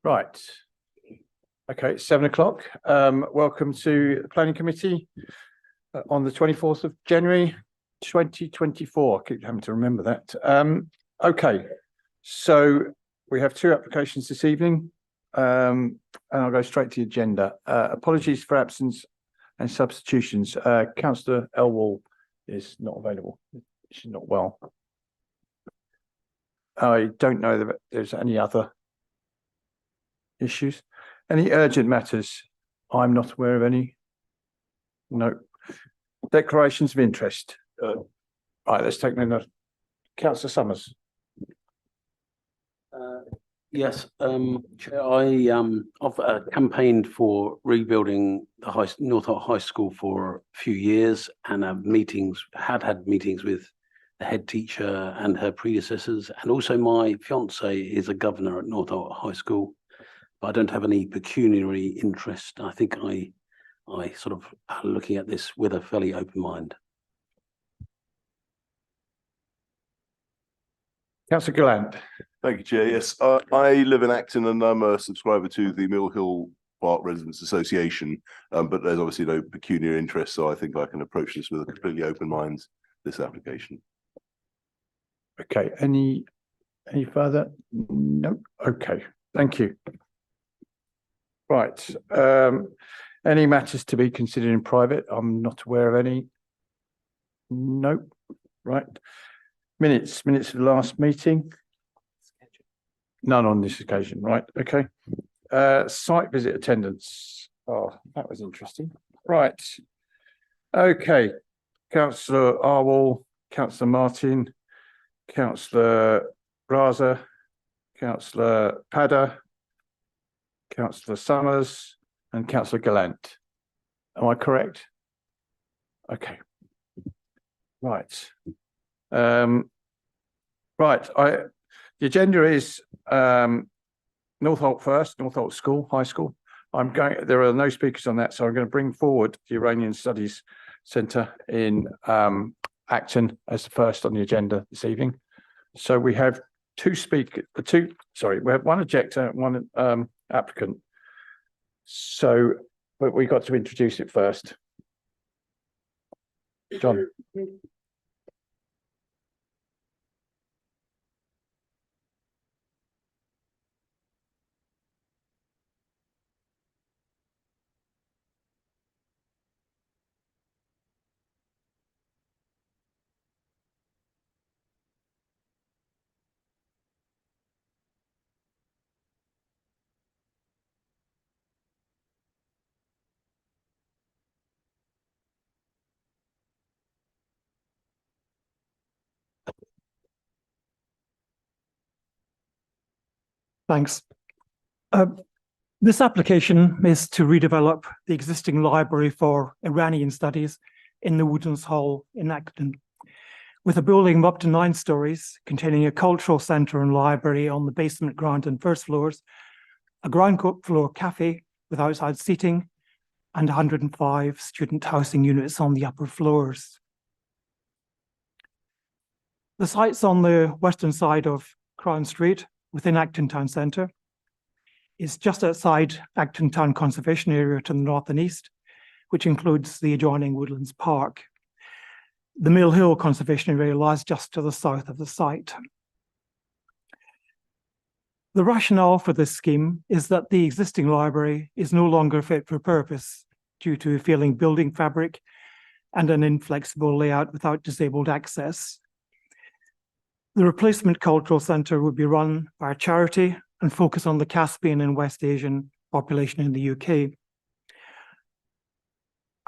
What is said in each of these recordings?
Right. Okay, it's 7 o'clock. Welcome to the Planning Committee on the 24th of January, 2024. I keep having to remember that. Okay, so we have two applications this evening, and I'll go straight to the agenda. Apologies for absence and substitutions. Councillor Elwell is not available. She's not well. I don't know that there's any other issues. Any urgent matters? I'm not aware of any. No. Declarations of interest. Right, let's take them. Councillor Summers. Yes, Chair, I've campaigned for rebuilding the Northolt High School for a few years, and had meetings with the head teacher and her predecessors, and also my fiance is a governor at Northolt High School. But I don't have any pecuniary interest. I think I sort of are looking at this with a fairly open mind. Councillor Gallant. Thank you, Chair. Yes, I live in Acton and I'm a subscriber to the Mill Hill Park Residents Association, but there's obviously no pecuniary interest, so I think I can approach this with a completely open mind, this application. Okay, any further? No. Okay, thank you. Right. Any matters to be considered in private? I'm not aware of any. Nope. Right. Minutes of the last meeting. None on this occasion. Right. Okay. Site visit attendance. Oh, that was interesting. Right. Okay. Councillor Arwell, Councillor Martin, Councillor Raza, Councillor Padder, Councillor Summers, and Councillor Gallant. Am I correct? Okay. Right. Right. The agenda is Northolt first, Northolt School, High School. There are no speakers on that, so I'm going to bring forward the Iranian Studies Centre in Acton as the first on the agenda this evening. So we have we have one objector and one applicant. So, but we got to introduce it first. John. Thanks. This application is to redevelop the existing library for Iranian studies in the Woodlands Hall in Acton, with a building of up to 9 stories containing a cultural centre and library on the basement, ground and first floors, a ground floor cafe with outside seating, and 105 student housing units on the upper floors. The site's on the western side of Crown Street, within Acton Town Centre. Is just outside Acton Town Conservation Area to the north and east, which includes the adjoining Woodlands Park. The Mill Hill Conservation Area lies just to the south of the site. The rationale for this scheme is that the existing library is no longer fit for purpose due to a failing building fabric and an inflexible layout without disabled access. The replacement cultural centre would be run by a charity and focus on the Caspian and West Asian population in the UK.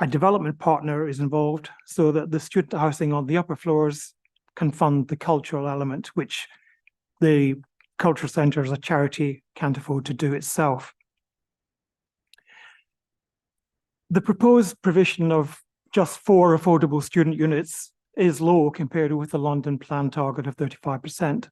A development partner is involved so that the student housing on the upper floors can fund the cultural element, which the cultural centre as a charity can't afford to do itself. The proposed provision of just 4 affordable student units is low compared with the London plan target of 35%.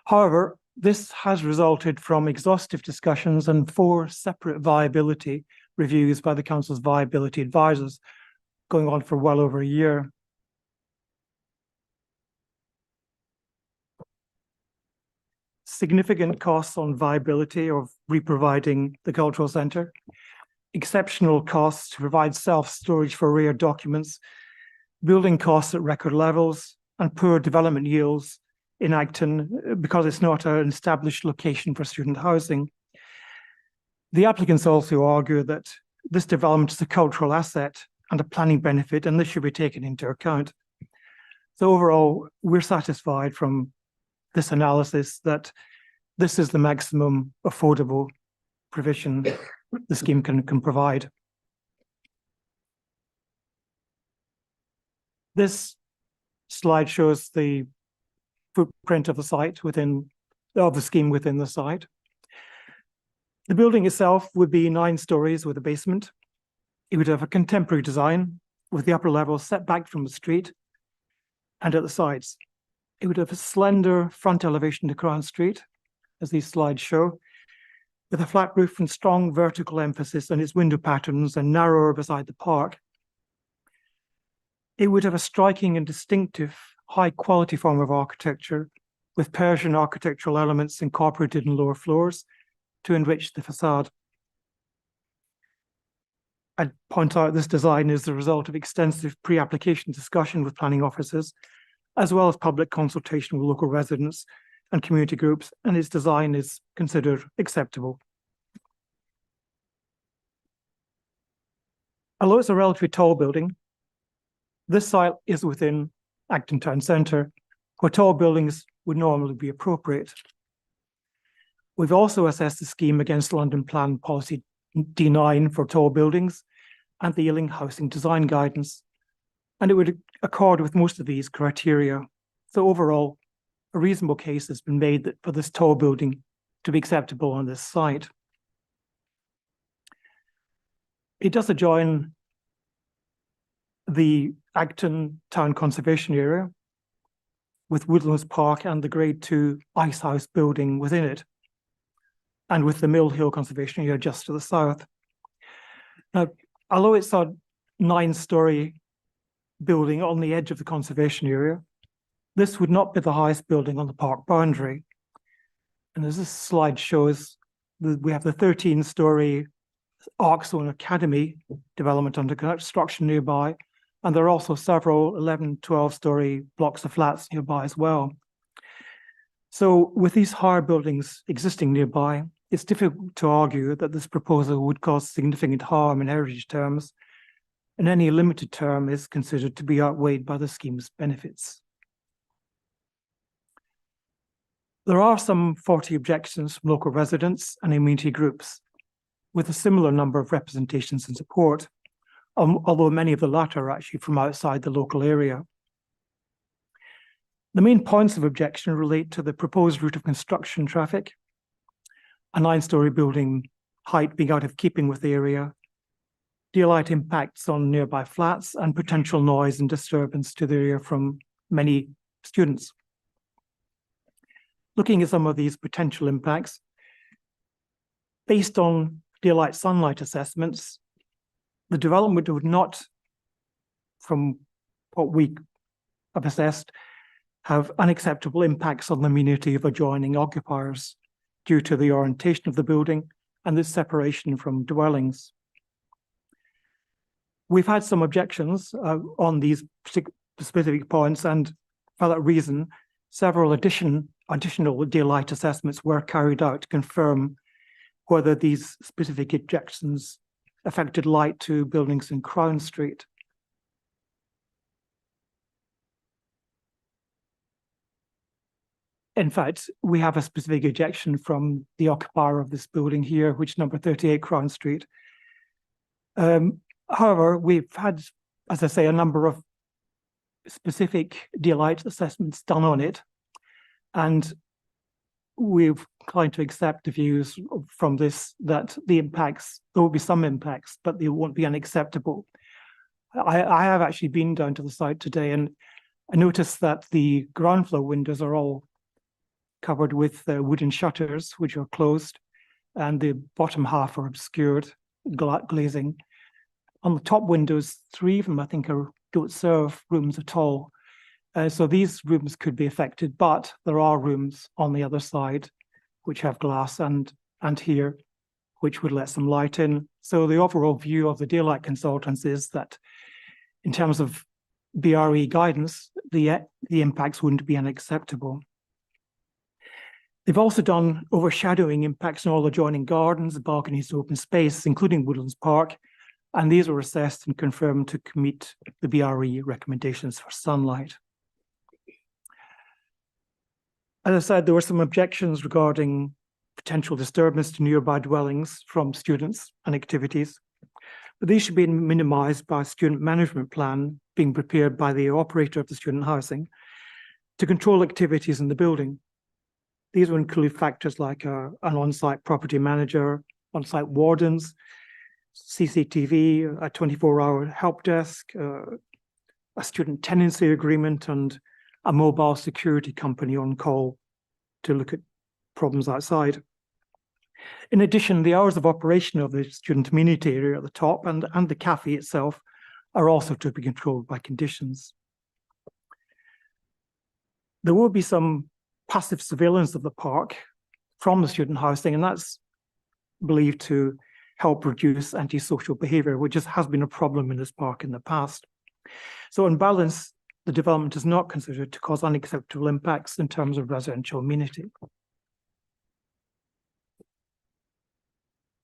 However, this has resulted from exhaustive discussions and 4 separate viability reviews by the Council's viability advisors, going on for well over a year. significant costs on viability of reproviding the cultural centre, exceptional costs to provide self-storage for rare documents, building costs at record levels, and poor development yields in Acton because it's not an established location for student housing. The applicants also argue that this development is a cultural asset and a planning benefit, and this should be taken into account. So overall, we're satisfied from this analysis that this is the maximum affordable provision the scheme can provide. This slide shows the footprint of the site of the scheme within the site. The building itself would be 9 stories with a basement. It would have a contemporary design with the upper level set back from the street and at the sides. It would have a slender front elevation to Crown Street, as these slides show, with a flat roof and strong vertical emphasis on its window patterns and narrower beside the park. It would have a striking and distinctive high-quality form of architecture with Persian architectural elements incorporated in lower floors to enrich the facade. I'd point out this design is the result of extensive pre-application discussion with planning officers, as well as public consultation with local residents and community groups, and its design is considered acceptable. Although it's a relatively tall building, this site is within Acton Town Centre, where tall buildings would normally be appropriate. We've also assessed the scheme against London Plan Policy D9 for tall buildings and the Ealing Housing Design Guidance, and it would accord with most of these criteria. So overall, a reasonable case has been made that for this tall building to be acceptable on this site. It does adjoin the Acton Town Conservation Area with Woodlands Park and the Grade 2 Ice House building within it, and with the Mill Hill Conservation Area just to the south. Now, although it's a 9-story building on the edge of the conservation area, this would not be the highest building on the park boundary. And as this slide shows, we have the 13-story Arczone Academy development under construction nearby, and there are also several 11, 12-story blocks of flats nearby as well. So with these higher buildings existing nearby, it's difficult to argue that this proposal would cause significant harm in heritage terms, and any limited term is considered to be outweighed by the scheme's benefits. There are some 40 objections from local residents and community groups, with a similar number of representations and support, although many of the latter are actually from outside the local area. The main points of objection relate to the proposed route of construction traffic, a 9-story building height being out of keeping with the area, daylight impacts on nearby flats, and potential noise and disturbance to the area from many students. Looking at some of these potential impacts, based on daylight sunlight assessments, the development would not, from what we have assessed, have unacceptable impacts on the immunity of adjoining occupiers due to the orientation of the building and the separation from dwellings. We've had some objections on these specific points, and for that reason, several additional daylight assessments were carried out to confirm whether these specific objections affected light to buildings in Crown Street. In fact, we have a specific objection from the occupier of this building here, which is number 38 Crown Street. However, we've had, as I say, a number of specific daylight assessments done on it, and we've inclined to accept the views from this that the impacts, there will be some impacts, but they won't be unacceptable. I have actually been down to the site today, and I noticed that the ground floor windows are all covered with wooden shutters, which are closed, and the bottom half are obscured, glazing. On the top windows, 3 of them, I think, don't serve rooms at all. So these rooms could be affected, but there are rooms on the other side which have glass, and here, which would let some light in. So the overall view of the daylight consultants is that in terms of BRE guidance, the impacts wouldn't be unacceptable. They've also done overshadowing impacts on all adjoining gardens, balconies, open space, including Woodlands Park, and these were assessed and confirmed to meet the BRE recommendations for sunlight. As I said, there were some objections regarding potential disturbance to nearby dwellings from students and activities, but these should be minimized by a student management plan being prepared by the operator of the student housing to control activities in the building. These will include factors like an on-site property manager, on-site wardens, CCTV, a 24-hour help desk, a student tenancy agreement, and a mobile security company on call to look at problems outside. In addition, the hours of operation of the student amenity area at the top and the cafe itself are also to be controlled by conditions. There will be some passive surveillance of the park from the student housing, and that's believed to help reduce antisocial behavior, which has been a problem in this park in the past. So on balance, the development is not considered to cause unacceptable impacts in terms of residential amenity.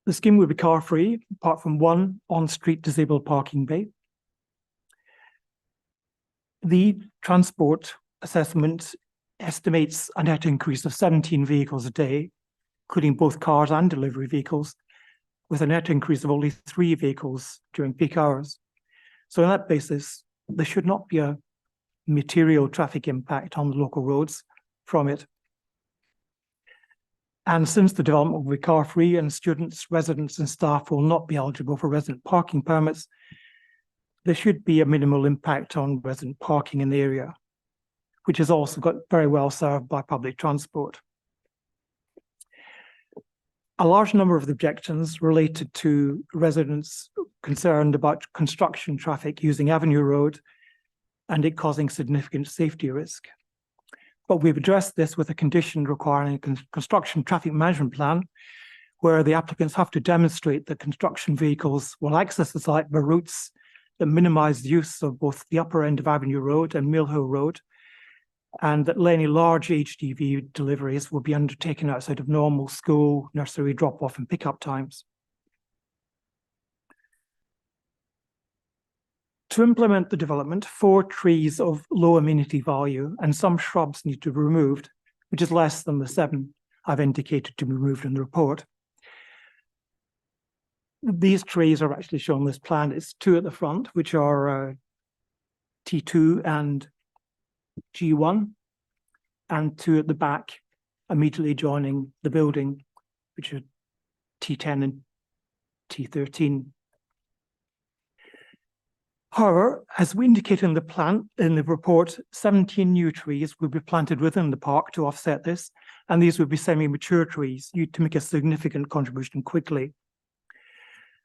The scheme will be car-free, apart from one on-street disabled parking bay. The transport assessment estimates a net increase of 17 vehicles a day, including both cars and delivery vehicles, with a net increase of only 3 vehicles during peak hours. So on that basis, there should not be a material traffic impact on the local roads from it. And since the development will be car-free and students, residents and staff will not be eligible for resident parking permits, there should be a minimal impact on resident parking in the area, which is also got very well served by public transport. A large number of the objections related to residents concerned about construction traffic using Avenue Road and it causing significant safety risk. But we've addressed this with a condition requiring a construction traffic management plan, where the applicants have to demonstrate that construction vehicles will access the site by routes that minimize the use of both the upper end of Avenue Road and Mill Hill Road, and that any large HGV deliveries will be undertaken outside of normal school, nursery drop-off and pick-up times. To implement the development, 4 trees of low amenity value and some shrubs need to be removed, which is less than the 7 I've indicated to be removed in the report. These trees are actually shown on this plan. It's 2 at the front, which are T2 and G1, and 2 at the back, immediately adjoining the building, which are T10 and T13. However, as we indicate in the plan, in the report, 17 new trees will be planted within the park to offset this, and these will be semi-mature trees to make a significant contribution quickly.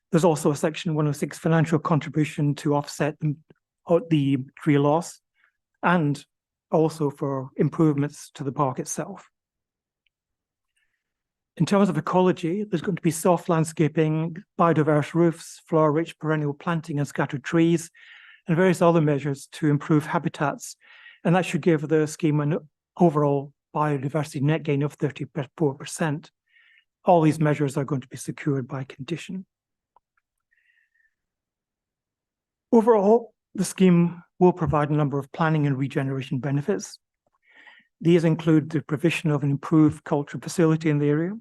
There's also a Section 106 financial contribution to offset the tree loss, and also for improvements to the park itself. In terms of ecology, there's going to be soft landscaping, biodiverse roofs, flower-rich perennial planting and scattered trees, and various other measures to improve habitats. And that should give the scheme an overall biodiversity net gain of 34%. All these measures are going to be secured by condition. Overall, the scheme will provide a number of planning and regeneration benefits. These include the provision of an improved cultural facility in the area,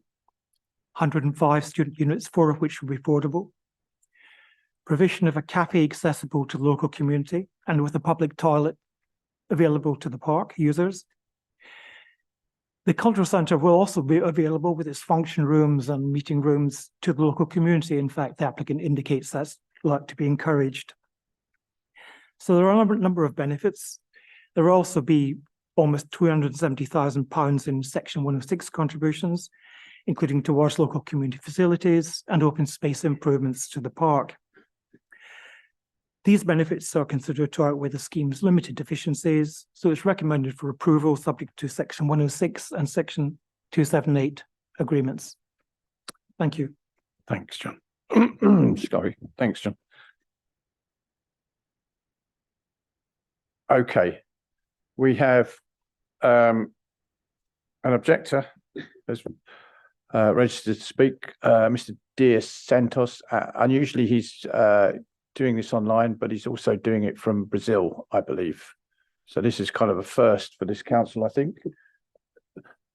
105 student units, 4 of which will be affordable, provision of a cafe accessible to the local community and with a public toilet available to the park users. The cultural centre will also be available with its function rooms and meeting rooms to the local community. In fact, the applicant indicates that's like to be encouraged. So there are a number of benefits. There will also be almost £270,000 in Section 106 contributions, including towards local community facilities and open space improvements to the park. These benefits are considered to outweigh the scheme's limited deficiencies, so it's recommended for approval subject to Section 106 and Section 278 agreements. Thank you. Thanks, John. Sorry, thanks, John. Okay, we have an objector has registered to speak, Mr. Dias Santos. Unusually, he's doing this online, but he's also doing it from Brazil, I believe. So this is kind of a first for this council, I think.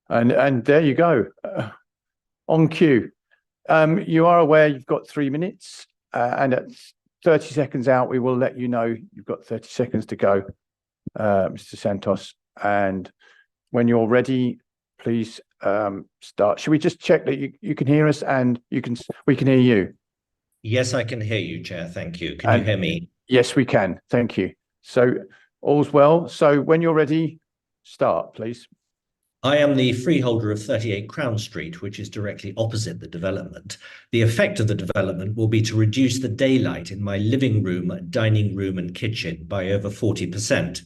And there you go, on cue. You are aware you've got 3 minutes, and at 30 seconds out, we will let you know you've got 30 seconds to go, Mr. Santos. And when you're ready, please start. Should we just check that you can hear us and we can hear you? Yes, I can hear you, Chair. Thank you. Can you hear me? Yes, we can. Thank you. So all's well. So when you're ready, start, please. I am the freeholder of 38 Crown Street, which is directly opposite the development. The effect of the development will be to reduce the daylight in my living room, dining room and kitchen by over 40%.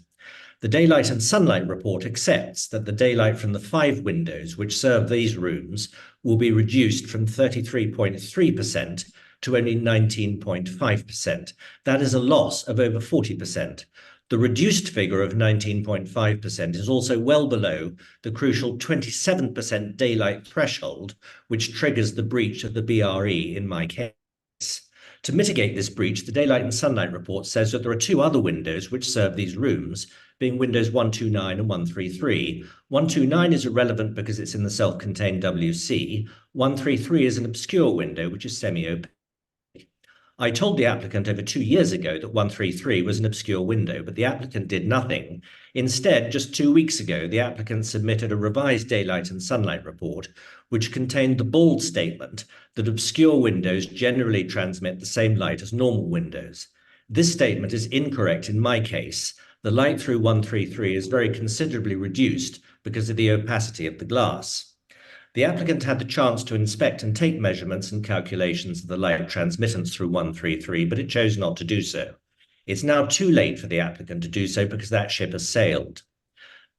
The Daylight and Sunlight Report accepts that the daylight from the 5 windows which serve these rooms will be reduced from 33.3% to only 19.5%. That is a loss of over 40%. The reduced figure of 19.5% is also well below the crucial 27% daylight threshold, which triggers the breach of the BRE in my case. To mitigate this breach, the Daylight and Sunlight Report says that there are 2 other windows which serve these rooms, being windows 129 and 133. 129 is irrelevant because it's in the self-contained WC. 133 is an obscure window which is semi-opaque. I told the applicant over 2 years ago that 133 was an obscure window, but the applicant did nothing. Instead, just 2 weeks ago, the applicant submitted a revised Daylight and Sunlight Report, which contained the bold statement that obscure windows generally transmit the same light as normal windows. This statement is incorrect in my case. The light through 133 is very considerably reduced because of the opacity of the glass. The applicant had the chance to inspect and take measurements and calculations of the light transmittance through 133, but it chose not to do so. It's now too late for the applicant to do so because that ship has sailed.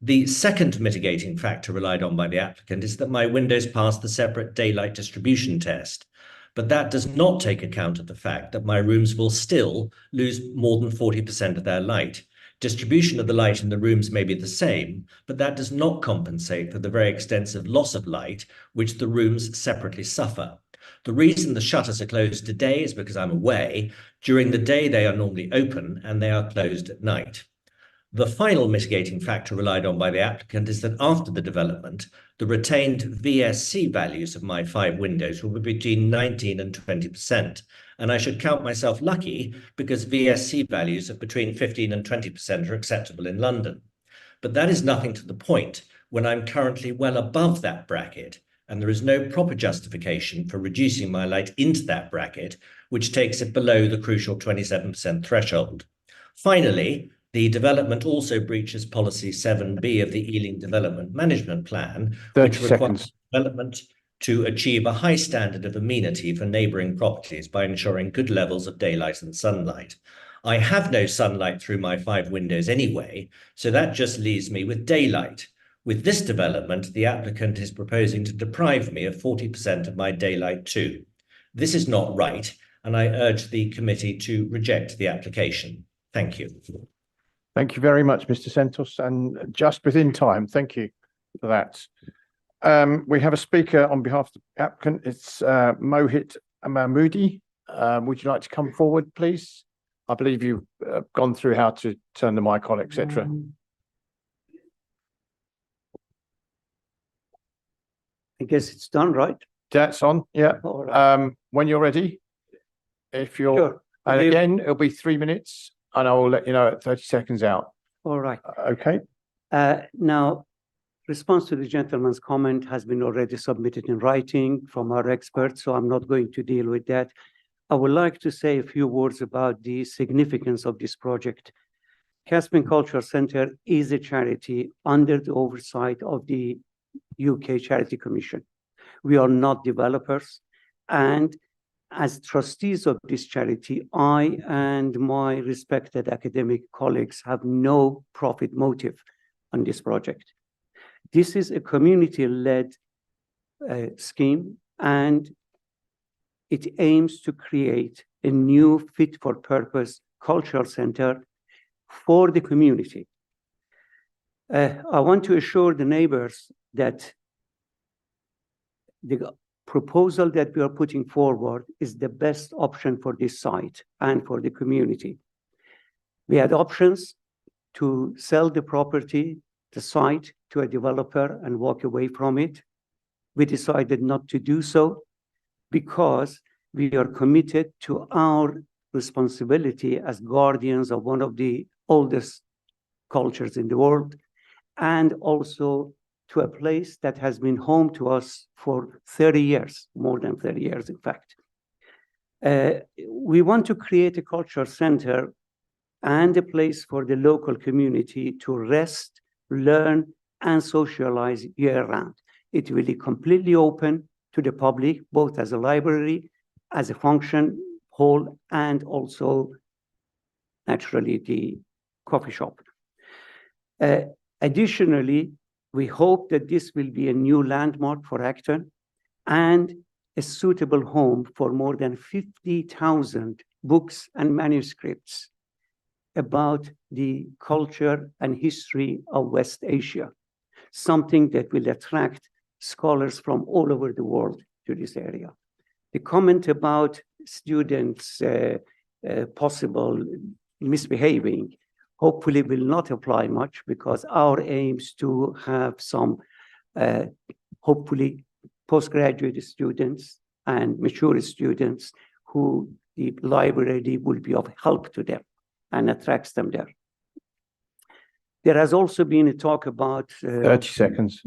The second mitigating factor relied on by the applicant is that my windows pass the separate daylight distribution test, but that does not take account of the fact that my rooms will still lose more than 40% of their light. Distribution of the light in the rooms may be the same, but that does not compensate for the very extensive loss of light which the rooms separately suffer. The reason the shutters are closed today is because I'm away. During the day, they are normally open and they are closed at night. The final mitigating factor relied on by the applicant is that after the development, the retained VSC values of my 5 windows will be between 19 and 20%. And I should count myself lucky because VSC values of between 15 and 20% are acceptable in London. But that is nothing to the point when I'm currently well above that bracket, and there is no proper justification for reducing my light into that bracket, which takes it below the crucial 27% threshold. Finally, the development also breaches policy 7B of the Ealing Development Management Plan, which requires development to achieve a high standard of amenity for neighbouring properties by ensuring good levels of daylight and sunlight. I have no sunlight through my 5 windows anyway, so that just leaves me with daylight. With this development, the applicant is proposing to deprive me of 40% of my daylight too. This is not right, and I urge the committee to reject the application. Thank you. Thank you very much, Mr. Santos, and just within time. Thank you for that. We have a speaker on behalf of the applicant. It's Mohit Mahmoodi. Would you like to come forward, please? I believe you've gone through how to turn the mic on, etc. I guess it's done, right? That's on, yeah. All right. When you're ready, if you're, Sure. and again, it'll be 3 minutes, and I will let you know at 30 seconds out. All right. Okay. Now, response to the gentleman's comment has been already submitted in writing from our experts, so I'm not going to deal with that. I would like to say a few words about the significance of this project. Caspian Cultural Centre is a charity under the oversight of the UK Charity Commission. We are not developers, and as trustees of this charity, I and my respected academic colleagues have no profit motive on this project. This is a community-led scheme, and it aims to create a new fit-for-purpose cultural center for the community. I want to assure the neighbors that the proposal that we are putting forward is the best option for this site and for the community. We had options to sell the property, the site, to a developer and walk away from it. We decided not to do so because we are committed to our responsibility as guardians of one of the oldest cultures in the world, and also to a place that has been home to us for 30 years, more than 30 years, in fact. We want to create a cultural center and a place for the local community to rest, learn, and socialize year-round. It will be completely open to the public, both as a library, as a function hall, and also, naturally, the coffee shop. Additionally, we hope that this will be a new landmark for Acton and a suitable home for more than 50,000 books and manuscripts about the culture and history of West Asia, something that will attract scholars from all over the world to this area. The comment about students possible misbehaving hopefully will not apply much, because our aim is to have some hopefully postgraduate students and mature students who the library will be of help to them and attracts them there. There has also been a talk about 30 seconds.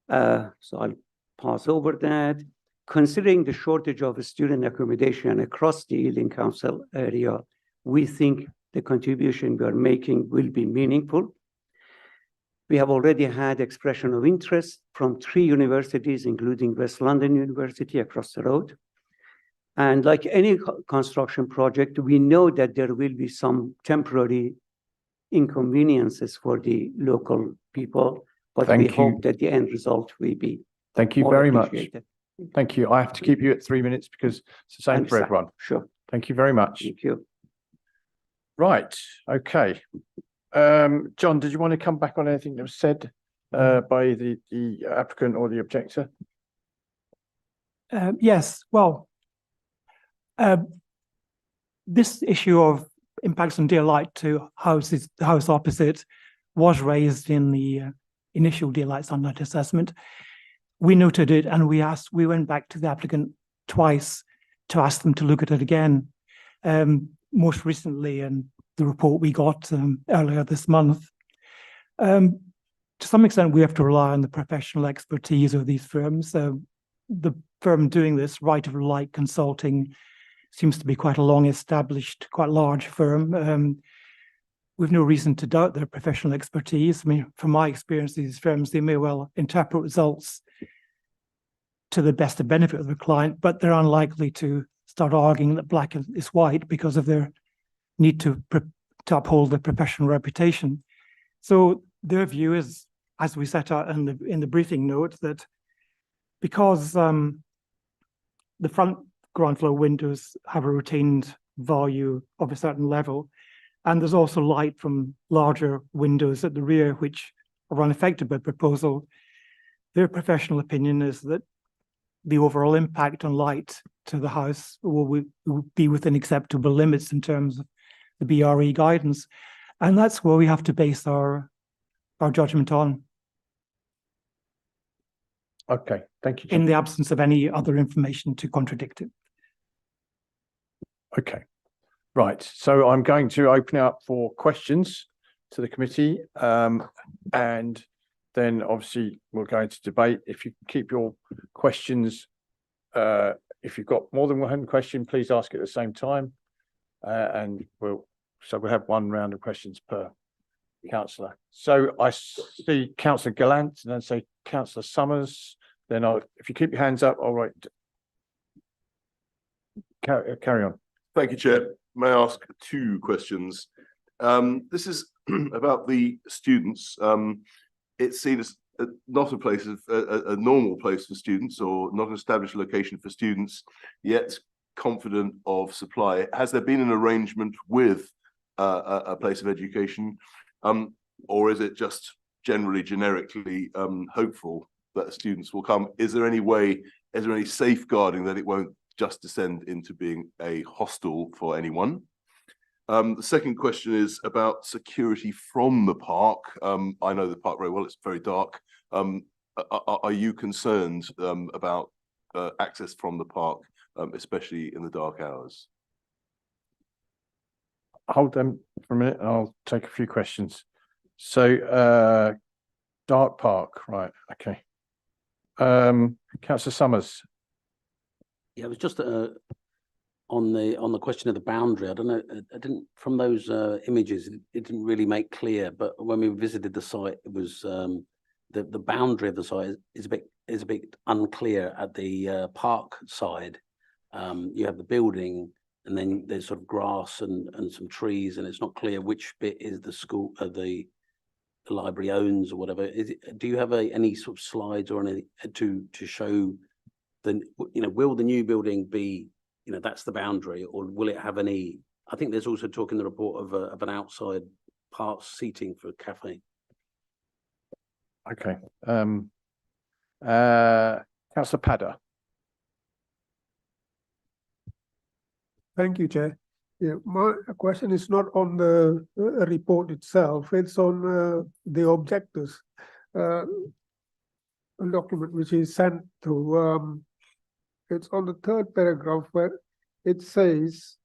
so I'll pass over that. Considering the shortage of student accommodation across the Ealing Council area, we think the contribution we are making will be meaningful. We have already had expression of interest from 3 universities, including West London University across the road. And like any construction project, we know that there will be some temporary inconveniences for the local people, but we hope that the end result will be Thank you more very much. appreciated. Thank you. I have to keep you at 3 minutes because it's the same for Understand. everyone. Sure. Thank you very much. Thank you. Right, okay. John, did you want to come back on anything that was said by the applicant or the objector? Yes, well, this issue of impacts on daylight to houses, the house opposite, was raised in the initial daylight sunlight assessment. We noted it and we went back to the applicant twice to ask them to look at it again. Most recently in the report we got earlier this month. To some extent, we have to rely on the professional expertise of these firms. The firm doing this, Right of Light Consulting, seems to be quite a long-established, quite large firm. We've no reason to doubt their professional expertise. I mean, from my experience, these firms, they may well interpret results to the best of benefit of the client, but they're unlikely to start arguing that black is white because of their need to uphold their professional reputation. So their view is, as we set out in the briefing note, that because the front ground floor windows have a retained value of a certain level, and there's also light from larger windows at the rear which are unaffected by proposal, their professional opinion is that the overall impact on light to the house will be within acceptable limits in terms of the BRE guidance. And that's where we have to base our judgment on. Okay, thank you, John. In the absence of any other information to contradict it. Okay, right. So I'm going to open up for questions to the committee. And then obviously we'll go into debate. If you can keep your questions, if you've got more than one question, please ask at the same time. And we'll have one round of questions per councillor. So I see Councillor Gallant and then say Councillor Summers. Then if you keep your hands up, all right. Carry on. Thank you, Chair. May I ask 2 questions? This is about the students. It's seen as not a place of a normal place for students, or not an established location for students, yet confident of supply. Has there been an arrangement with a place of education, or is it just generally generically hopeful that students will come? Is there any safeguarding that it won't just descend into being a hostel for anyone? The second question is about security from the park. I know the park very well, it's very dark. Are you concerned about access from the park, especially in the dark hours? Hold them for a minute, and I'll take a few questions. So, Dark Park, right, okay. Councillor Summers. Yeah, it was just on the question of the boundary. I don't know. I didn't, from those images, it didn't really make clear. But when we visited the site, it was the boundary of the site is a bit unclear at the park side. You have the building, and then there's sort of grass and some trees, and it's not clear which bit is the school the library owns or whatever. Do you have any sort of slides or any to show will the new building be, that's the boundary, or will it have any? I think there's also talk in the report of an outside part seating for a cafe. Okay. Councillor Padder. Thank you, Chair. Yeah, my question is not on the report itself, it's on the objectives. A document which is sent to, it's on the third paragraph where it says,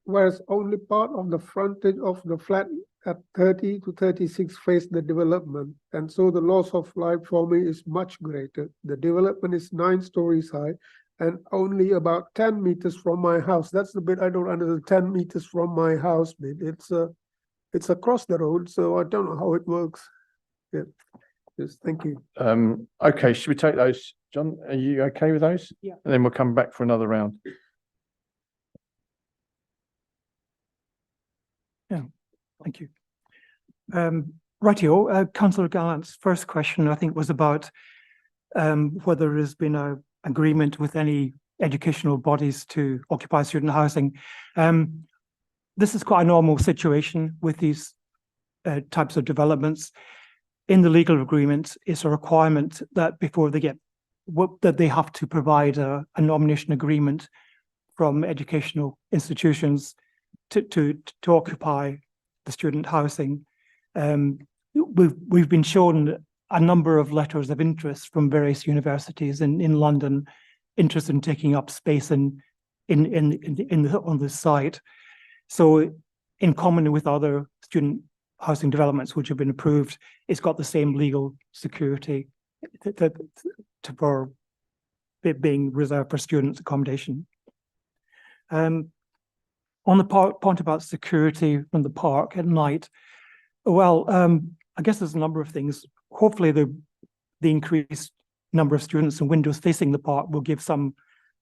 whereas only part of the frontage of the flat at 30 to 36 face the development, and so the loss of light for me is much greater. The development is 9 stories high and only about 10 meters from my house. That's the bit I don't understand. 10 meters from my house bit. It's across the road, so I don't know how it works. Yeah. Yes, thank you. Okay, should we take those? John, are you okay with those? Yeah. And then we'll come back for another round. Yeah, thank you. Rightio, Councillor Gallant's first question, I think, was about whether there has been an agreement with any educational bodies to occupy student housing. This is quite a normal situation with these types of developments. In the legal agreement, it's a requirement that before they get that they have to provide a nomination agreement from educational institutions to occupy the student housing. We've been shown a number of letters of interest from various universities in London, interested in taking up space on the site. So, in common with other student housing developments which have been approved, it's got the same legal security for it being reserved for students' accommodation. On the point about security from the park at night, well, I guess there's a number of things. Hopefully, the increased number of students and windows facing the park will give some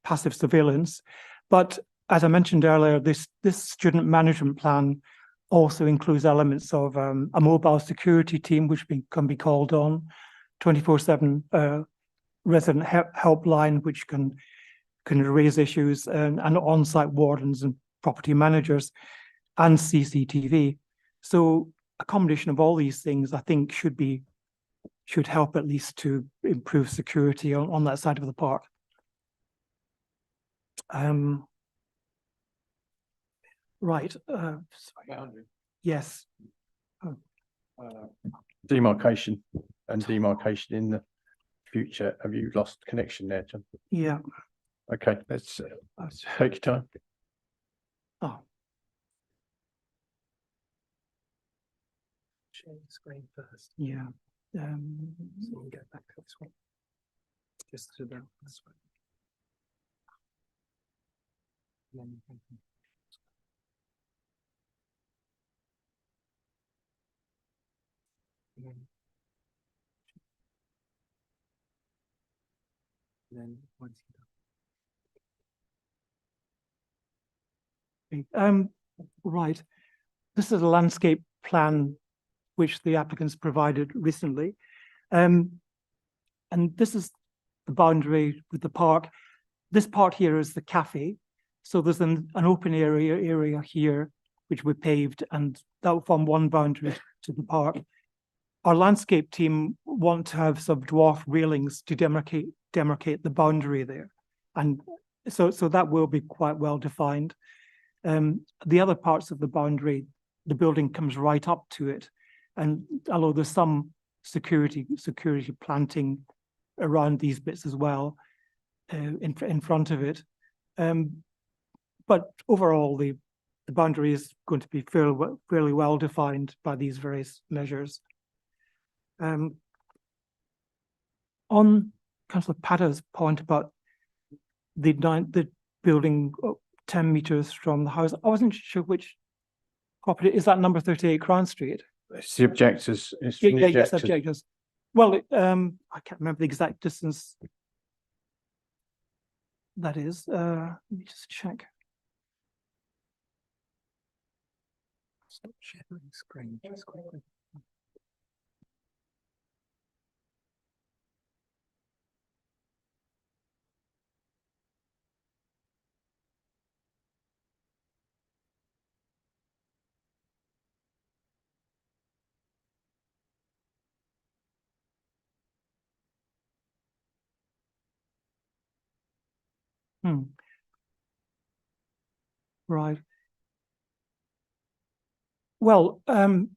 passive surveillance. But as I mentioned earlier, this student management plan also includes elements of a mobile security team, which can be called on, 24/7 resident helpline, which can raise issues, and on-site wardens and property managers, and CCTV. So a combination of all these things, I think, should help at least to improve security on that side of the park. Right. Sorry. Yes. Demarcation in the future. Have you lost connection there, John? Yeah. Okay, let's take your time. Oh. Share the screen first. Yeah. So we'll get back to this one. Just to this one. Then once you right. This is a landscape plan which the applicants provided recently. And this is the boundary with the park. This part here is the cafe. So there's an open area here, which we paved, and that will form one boundary to the park. Our landscape team want to have some dwarf railings to demarcate the boundary there. And so that will be quite well defined. The other parts of the boundary, the building comes right up to it. And although there's some security planting around these bits as well, in front of it. But overall, the boundary is going to be fairly well defined by these various measures. On Councillor Pada's point about the building 10 meters from the house, I wasn't sure which property, is that number 38 Crown Street? It's the objectors. It's Yeah, from the yes, objectors. objectors. Well, I can't remember the exact distance that is. Let me just check. Stop sharing screen just quickly. Right. Well, I'm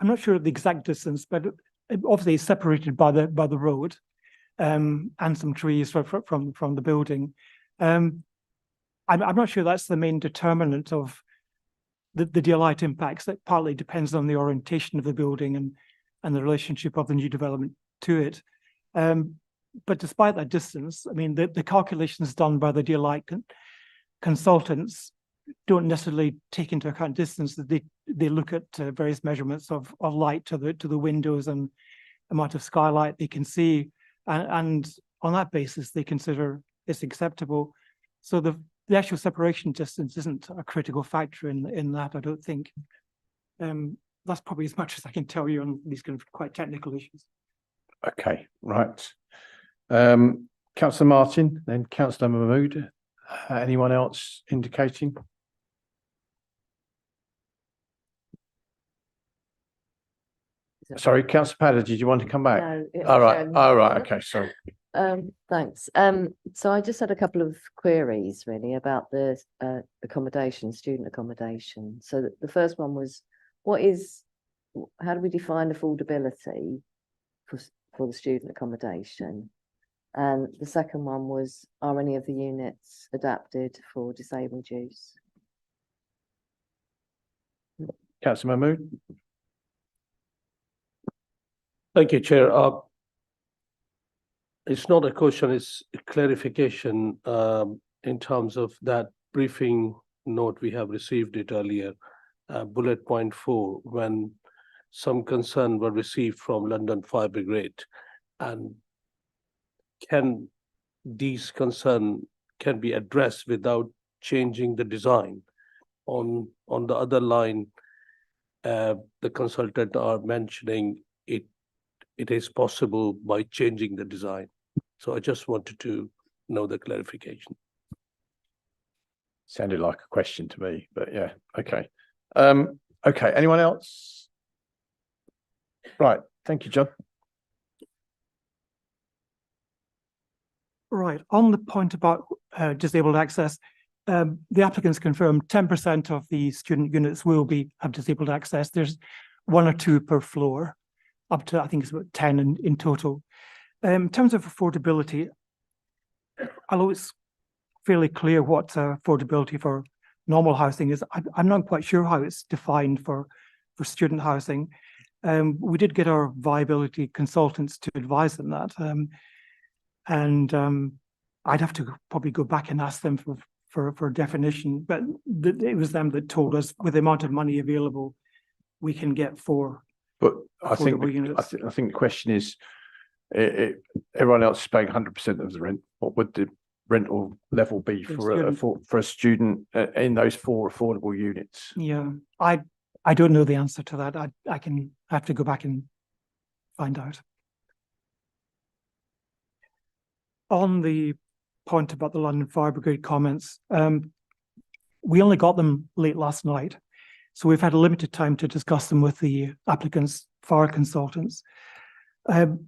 not sure of the exact distance, but obviously it's separated by the road, and some trees from the building. I'm not sure that's the main determinant of the daylight impacts. That partly depends on the orientation of the building and the relationship of the new development to it. But despite that distance, I mean, the calculations done by the daylight consultants don't necessarily take into account distance. That they look at various measurements of light to the windows and amount of skylight they can see, and on that basis they consider it's acceptable. So the actual separation distance isn't a critical factor in that, I don't think. That's probably as much as I can tell you on these kind of quite technical issues. Okay, right. Councillor Martin, then Councillor Mahmood. Anyone else indicating? Sorry, Councillor Padder, did you want to come back? No, it All was, right, all right, okay, sorry. Thanks. So I just had a couple of queries really about the accommodation, student accommodation. So the first one was, how do we define affordability for the student accommodation? And the second one was, are any of the units adapted for disabled use? Councillor Mahmood? Thank you, Chair. It's not a question, it's a clarification in terms of that briefing note we have received it earlier, bullet point 4, when some concern were received from London Fire Brigade. And can these concern can be addressed without changing the design? On the other line, the consultant are mentioning it is possible by changing the design. So I just wanted to know the clarification. Sounded like a question to me, but yeah, okay. Okay, anyone else? Right, thank you, John. Right, on the point about disabled access, the applicants confirmed 10% of the student units will have disabled access. There's 1 or 2 per floor, up to I think it's about 10 in total. In terms of affordability, although it's fairly clear what affordability for normal housing is, I'm not quite sure how it's defined for student housing. We did get our viability consultants to advise on that. I'd have to probably go back and ask them for a definition, but it was them that told us with the amount of money available, we can get 4. But I think affordable units. I think the question is, everyone else is paying 100% of the rent. What would the rental level be for a student in those 4 affordable units? Yeah, I I don't know the answer to that. I have to go back and find out. On the point about the London Fire Brigade comments, we only got them late last night, so we've had a limited time to discuss them with the applicants' fire consultants. They're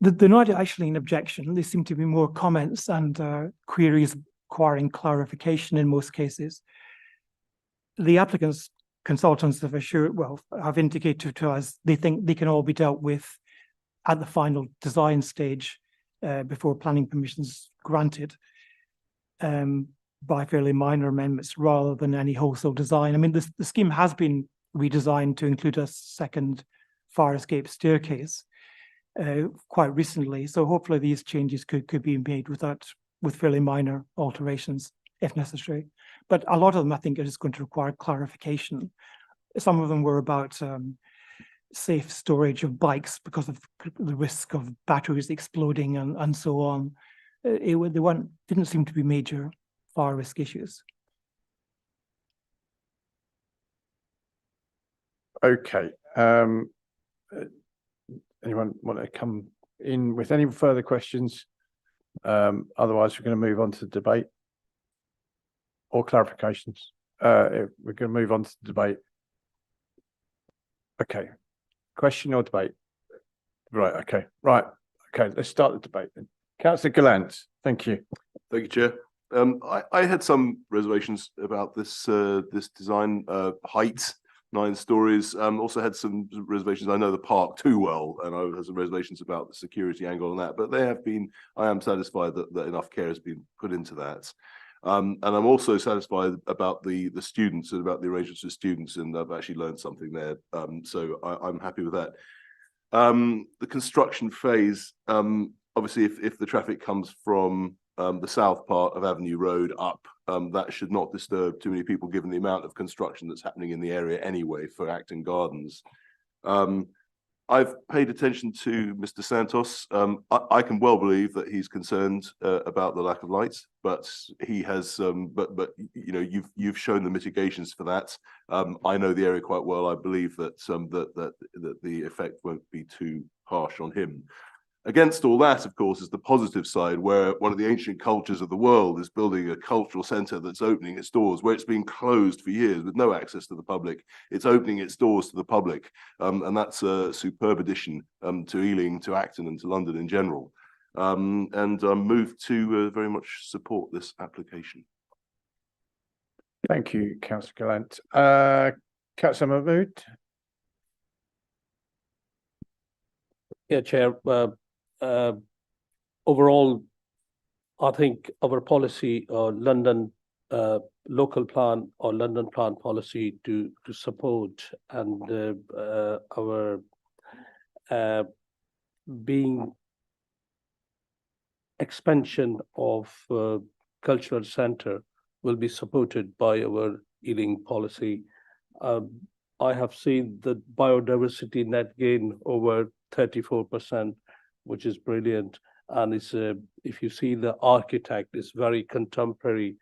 not actually an objection. They seem to be more comments and queries requiring clarification in most cases. The applicants' consultants have indicated to us they think they can all be dealt with at the final design stage before planning permissions granted by fairly minor amendments rather than any wholesale design. I mean, the scheme has been redesigned to include a second fire escape staircase quite recently. So hopefully these changes could be made with fairly minor alterations if necessary. But a lot of them, I think, are just going to require clarification. Some of them were about safe storage of bikes because of the risk of batteries exploding and so on. Didn't seem to be major fire risk issues. Okay. Anyone want to come in with any further questions? Otherwise, we're going to move on to the debate or clarifications. We're going to move on to the debate. Okay. Question or debate? Right. Okay. Right. Okay. Let's start the debate then. Councillor Gallant, thank you. Thank you, Chair. I had some reservations about this design height, 9 stories. Also had some reservations. I know the park too well, and I had some reservations about the security angle on that. But I am satisfied that enough care has been put into that. And I'm also satisfied about the students and about the arrangements with students, and I've actually learned something there. So I'm happy with that. The construction phase, obviously, if the traffic comes from the south part of Avenue Road up, that should not disturb too many people given the amount of construction that's happening in the area anyway for Acton Gardens. I've paid attention to Mr. Santos. I can well believe that he's concerned about the lack of lights, but he has. But you know, you've shown the mitigations for that. I know the area quite well. I believe that that the effect won't be too harsh on him. Against all that, of course, is the positive side, where one of the ancient cultures of the world is building a cultural centre that's opening its doors, where it's been closed for years with no access to the public. It's opening its doors to the public, and that's a superb addition to Ealing, to Acton, and to London in general. And I'm moved to very much support this application. Thank you, Councillor Gallant. Councillor Mahmood. Yeah, Chair. Overall, I think our policy, London local plan or London plan policy to support and our being expansion of cultural centre will be supported by our Ealing policy. I have seen the biodiversity net gain over 34%, which is brilliant. And it's if you see the architect, it's very contemporary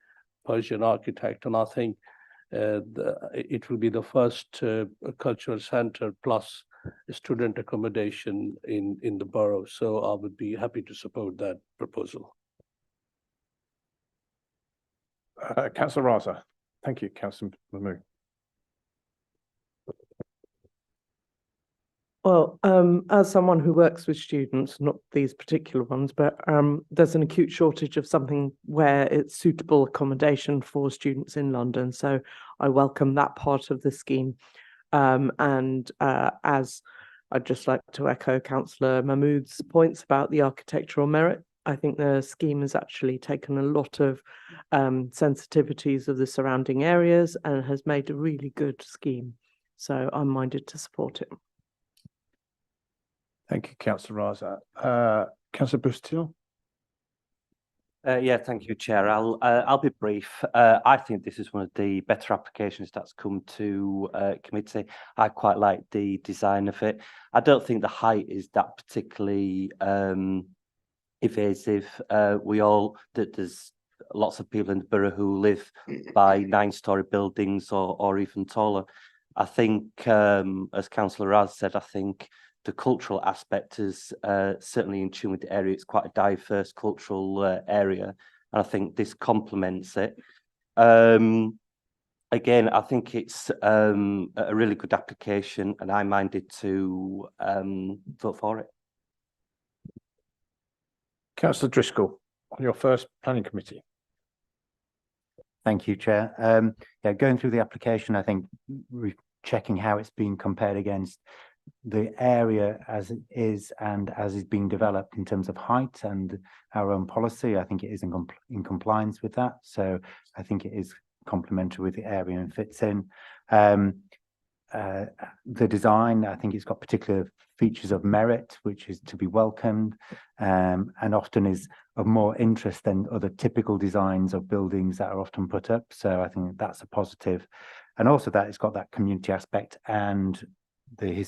Persian architect, and I think it will be the first cultural centre plus student accommodation in the borough. So I would be happy to support that proposal. Councillor Raza. Thank you, Councillor Mahmood. Well, as someone who works with students, not these particular ones, but there's an acute shortage of something where it's suitable accommodation for students in London. So I welcome that part of the scheme. As I'd just like to echo Councillor Mahmood's points about the architectural merit, I think the scheme has actually taken a lot of sensitivities of the surrounding areas and has made a really good scheme. So I'm minded to support it. Thank you, Councillor Raza. Councillor Busuttil. Yeah, thank you, Chair. I'll be brief. I think this is one of the better applications that's come to committee. I quite like the design of it. I don't think the height is that particularly evasive. There's lots of people in the borough who live by 9-storey buildings or even taller. I think, as Councillor Raz said, I think the cultural aspect is certainly in tune with the area. It's quite a diverse cultural area, and I think this complements it. Again, I think it's a really good application, and I'm minded to vote for it. Councillor Driscoll, on your first planning committee. Thank you, Chair. Yeah, going through the application, I think checking how it's being compared against the area as it is and as is being developed in terms of height and our own policy, I think it is in compliance with that. So I think it is complementary with the area and fits in. The design, I think it's got particular features of merit, which is to be welcomed, and often is of more interest than other typical designs of buildings that are often put up. So I think that's a positive. And also that it's got that community aspect and the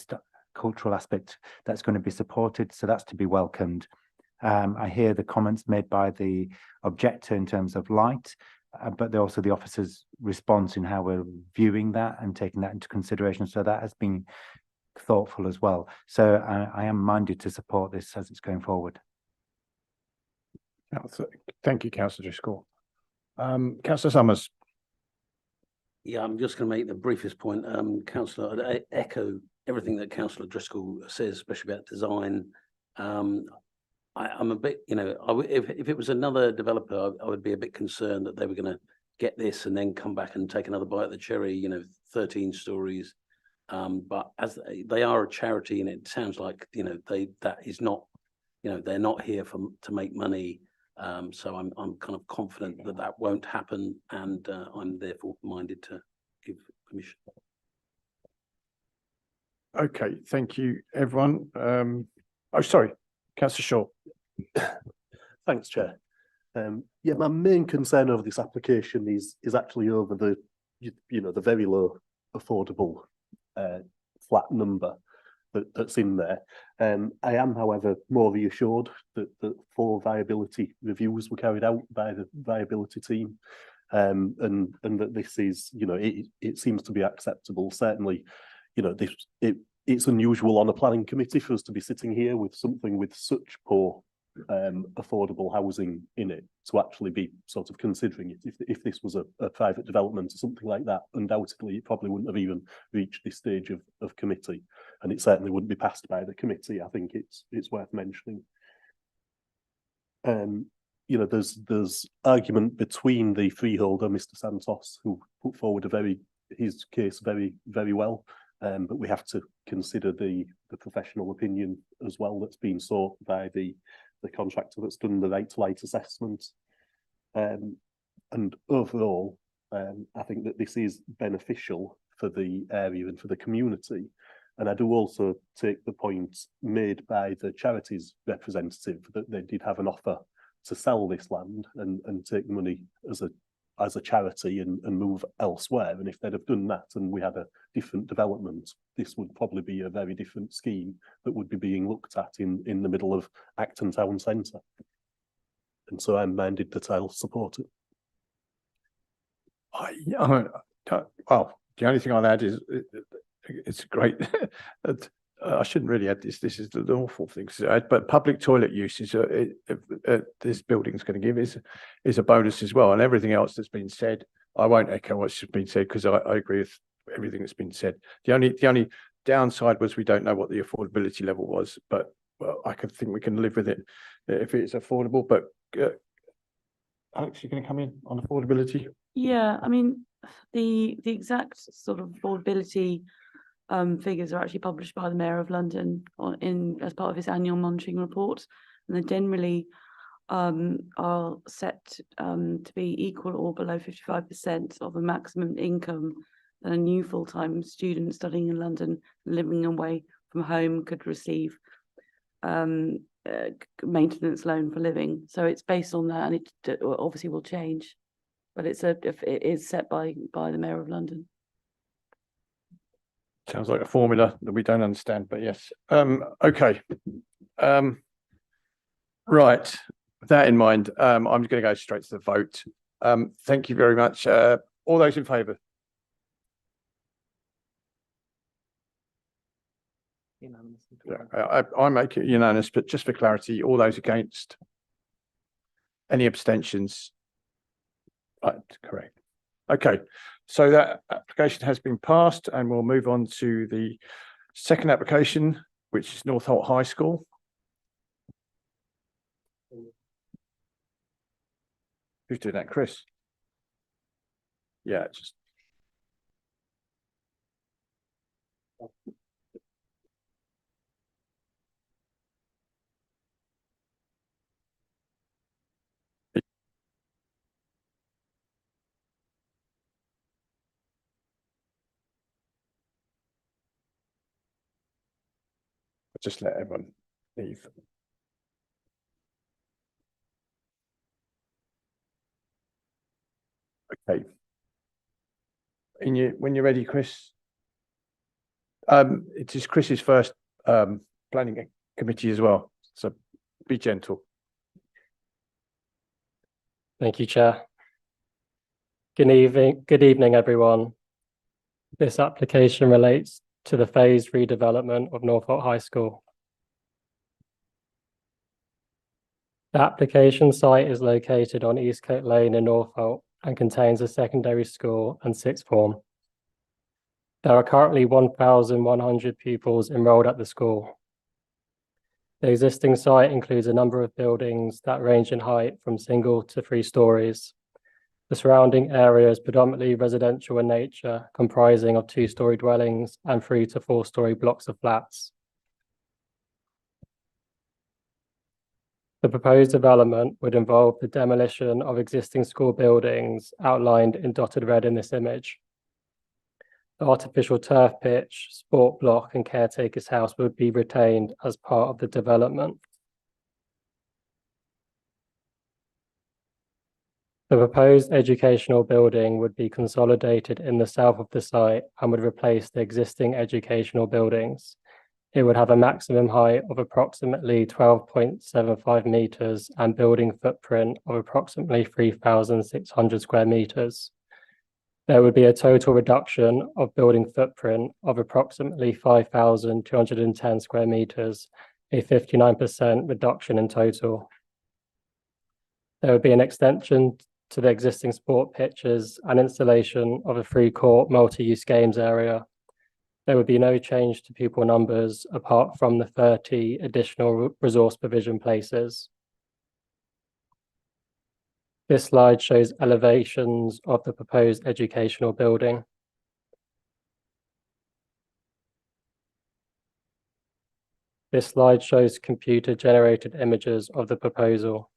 cultural aspect that's going to be supported. So that's to be welcomed. I hear the comments made by the objector in terms of light, but also the officer's response in how we're viewing that and taking that into consideration. So that has been thoughtful as well. So I am minded to support this as it's going forward. Thank you, Councillor Driscoll. Councillor Summers. Yeah, I'm just going to make the briefest point. Councillor, I echo everything that Councillor Driscoll says, especially about design. I'm a bit, if it was another developer, I would be a bit concerned that they were going to get this and then come back and take another bite of the cherry, 13 stories. But as they are a charity, and it sounds like, that is not, they're not here to make money. So I'm kind of confident that that won't happen, and I'm therefore minded to give permission. Okay, thank you, everyone. Oh, sorry, Councillor Shaw. Thanks, Chair. Yeah, my main concern over this application is actually over the the very low affordable flat number that's in there. I am, however, more reassured that 4 viability reviews were carried out by the viability team, and that this is, it seems to be acceptable. Certainly, it's unusual on a planning committee for us to be sitting here with something with such poor affordable housing in it, to actually be sort of considering it. If this was a private development or something like that, undoubtedly it probably wouldn't have even reached this stage of committee, and it certainly wouldn't be passed by the committee. I think it's worth mentioning. There's argument between the freeholder, Mr. Santos, who put forward his case very, very well. But we have to consider the professional opinion as well that's been sought by the contractor that's done the right to light assessment. And overall, I think that this is beneficial for the area and for the community. And I do also take the point made by the charities representative that they did have an offer to sell this land and take the money as a charity and move elsewhere. And if they'd have done that and we had a different development, this would probably be a very different scheme that would be being looked at in the middle of Acton Town Centre. And so I'm minded that I'll support it. Well, the only thing I'll add is it's great. I shouldn't really add this. This is the awful thing to add, but public toilet use is this building is going to give is a bonus as well. And everything else that's been said, I won't echo what's been said because I agree with everything that's been said. The only downside was we don't know what the affordability level was, but I think we can live with it if it's affordable. But Alex, you're going to come in on affordability? Yeah, I mean, the exact sort of affordability figures are actually published by the Mayor of London as part of his annual monitoring report, and they generally are set to be equal or below 55% of the maximum income that a new full-time student studying in London, living away from home, could receive maintenance loan for living. So it's based on that, and it obviously will change, but it is set by the Mayor of London. Sounds like a formula that we don't understand, but yes. Okay. Right. With that in mind, I'm going to go straight to the vote. Thank you very much. All those in favour? Yeah, I make it unanimous, but just for clarity, all those against? Any abstentions? Right, correct. Okay, so that application has been passed and we'll move on to the second application, which is North Holt High School. Who's doing that, Chris? Yeah, just. Just let everyone leave. Okay. When you're ready, Chris. It is Chris's first planning committee as well, so be gentle. Thank you, Chair. Good evening, everyone. This application relates to the phased redevelopment of North Holt High School. The application site is located on Eastcote Lane in North Holt and contains a secondary school and sixth form. There are currently 1,100 pupils enrolled at the school. The existing site includes a number of buildings that range in height from single to 3 stories. The surrounding area is predominantly residential in nature, comprising of 2-story dwellings and 3 to 4-story blocks of flats. The proposed development would involve the demolition of existing school buildings outlined in dotted red in this image. The artificial turf pitch, sport block, and caretaker's house would be retained as part of the development. The proposed educational building would be consolidated in the south of the site and would replace the existing educational buildings. It would have a maximum height of approximately 12.75 meters and building footprint of approximately 3,600 square meters. There would be a total reduction of building footprint of approximately 5,210 square meters, a 59% reduction in total. There would be an extension to the existing sport pitches and installation of a 3-court multi-use games area. There would be no change to pupil numbers apart from the 30 additional resource provision places. This slide shows elevations of the proposed educational building. This slide shows computer-generated images of the proposal.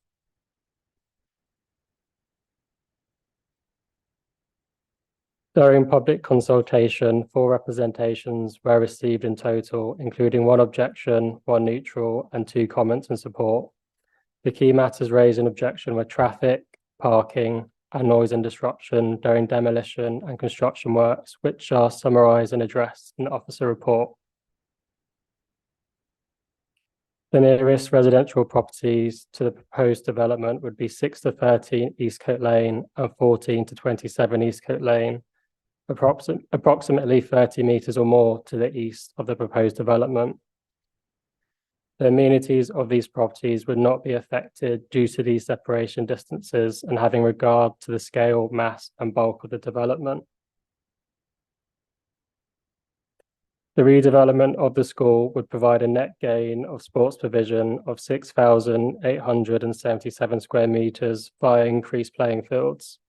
During public consultation, 4 representations were received in total, including 1 objection, 1 neutral, and 2 comments in support. The key matters raised in objection were traffic, parking, and noise and disruption during demolition and construction works, which are summarised and addressed in the officer report. The nearest residential properties to the proposed development would be 6 to 13 Eastcote Lane and 14 to 27 Eastcote Lane, approximately 30 meters or more to the east of the proposed development. The amenities of these properties would not be affected due to these separation distances and having regard to the scale, mass, and bulk of the development. The redevelopment of the school would provide a net gain of sports provision of 6,877 square meters via increased playing fields.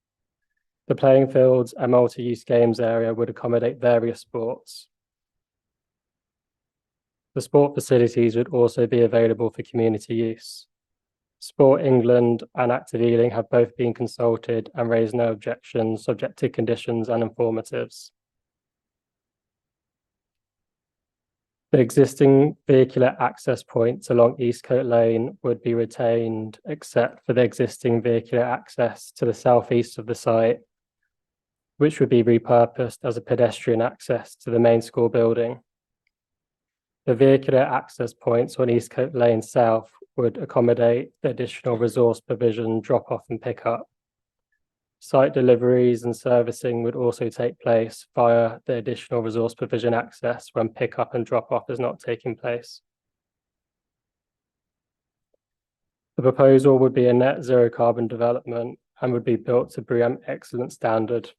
The playing fields and multi-use games area would accommodate various sports. The sport facilities would also be available for community use. Sport England and Active Ealing have both been consulted and raised no objections, subject to conditions and informatives. The existing vehicular access points along Eastcote Lane would be retained, except for the existing vehicular access to the southeast of the site, which would be repurposed as a pedestrian access to the main school building. The vehicular access points on Eastcote Lane South would accommodate the additional resource provision drop-off and pick-up. Site deliveries and servicing would also take place via the additional resource provision access when pickup and drop off is not taking place. The proposal would be a net zero carbon development and would be built to BREEAM excellent standard.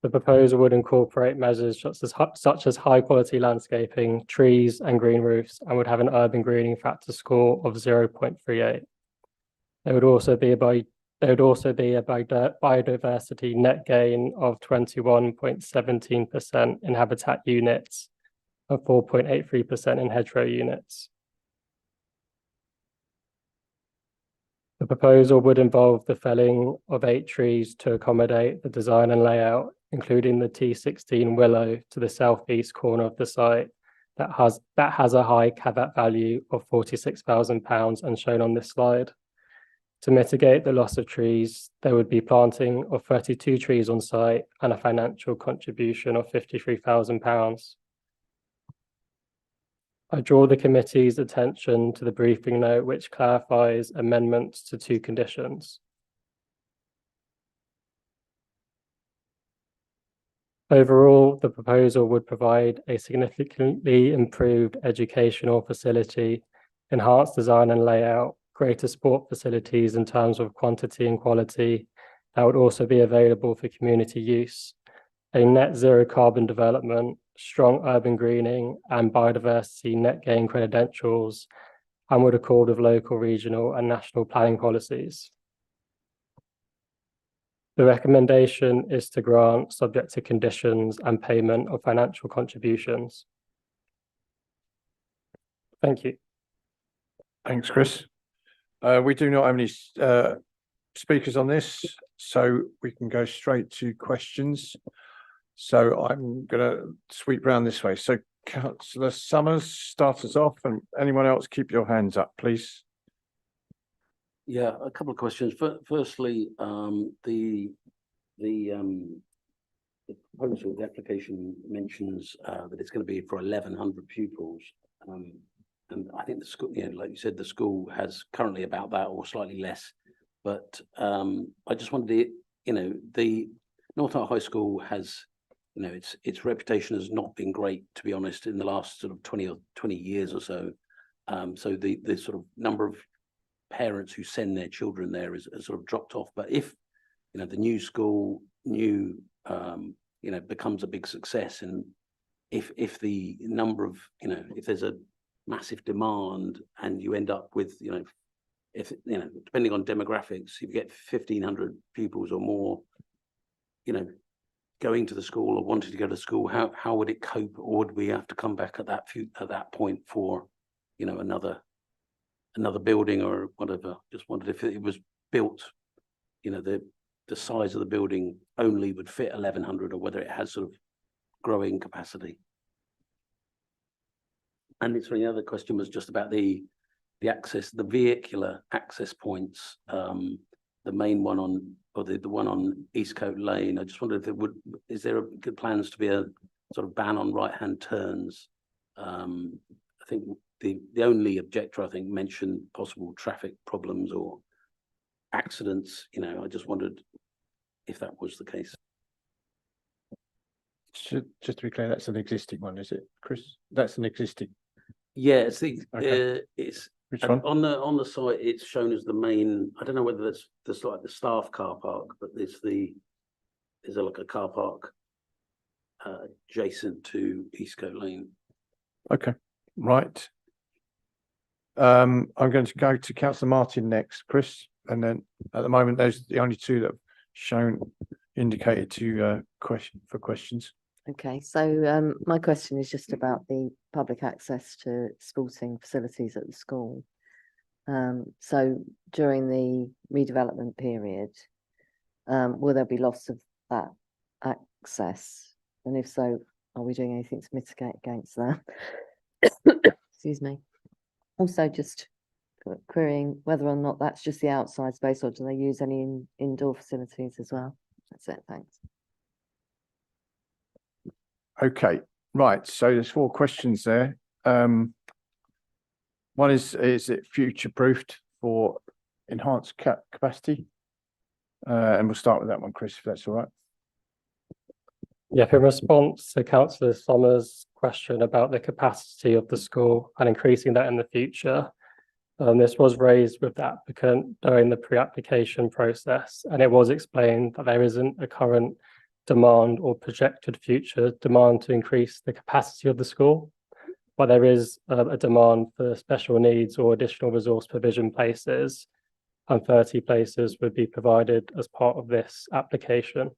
The proposal would incorporate measures such as high quality landscaping, trees and green roofs, and would have an urban greening factor score of 0.38. There would also be a biodiversity net gain of 21.17% in habitat units and 4.83% in hedgerow units. The proposal would involve the felling of 8 trees to accommodate the design and layout, including the T16 willow to the southeast corner of the site that has a high caveat value of £46,000 and shown on this slide. To mitigate the loss of trees, there would be planting of 32 trees on site and a financial contribution of £53,000. I draw the committee's attention to the briefing note, which clarifies amendments to 2 conditions. Overall, the proposal would provide a significantly improved educational facility, enhanced design and layout, greater sport facilities in terms of quantity and quality that would also be available for community use, a net zero carbon development, strong urban greening and biodiversity net gain credentials, and would accord with local, regional and national planning policies. The recommendation is to grant subject to conditions and payment of financial contributions. Thank you. Thanks, Chris. We do not have any speakers on this, so we can go straight to questions. So I'm going to sweep round this way. So Councillor Summers, start us off, and anyone else keep your hands up, please. Yeah, a couple of questions. Firstly, the proposal, the application mentions that it's going to be for 1,100 pupils. And I think the school, like you said, the school has currently about that or slightly less. But I just wanted to, the North Hart High School has, its reputation has not been great, to be honest, in the last sort of 20 years or so. So the sort of number of parents who send their children there has sort of dropped off. But if, the new school, becomes a big success, and if the number of, if there's a massive demand and you end up with, depending on demographics, if you get 1,500 pupils or more, going to the school or wanting to go to school, how would it cope, or would we have to come back at that point for, another building or whatever? Just wondered if it was built, the size of the building only would fit 1,100, or whether it has sort of growing capacity. And the other question was just about the access, the vehicular access points, the main one on, or the one on Eastcote Lane. I just wondered if is there good plans to be a sort of ban on right-hand turns? I think the only objector, I think, mentioned possible traffic problems or accidents. I just wondered if that was the case. Just to be clear, that's an existing one, is it, Chris? That's an existing. Yeah, it's Which one? on the site. It's shown as the main. I don't know whether that's like the staff car park, but there's like a car park adjacent to Eastcote Lane. Okay, right. I'm going to go to Councillor Martin next, Chris, and then at the moment those are the only 2 that have shown indicated to questions. Okay, so my question is just about the public access to sporting facilities at the school. So during the redevelopment period, will there be loss of that access? And if so, are we doing anything to mitigate against that? Excuse me. Also, just querying whether or not that's just the outside space, or do they use any indoor facilities as well? That's it, thanks. Okay, right. So there's 4 questions there. One is it future proofed for enhanced capacity? And we'll start with that one, Chris, if that's all right. Yeah, in response to Councillor Sommer's question about the capacity of the school and increasing that in the future, this was raised with the applicant during the pre-application process, and it was explained that there isn't a current demand or projected future demand to increase the capacity of the school, but there is a demand for special needs or additional resource provision places, and 30 places would be provided as part of this application.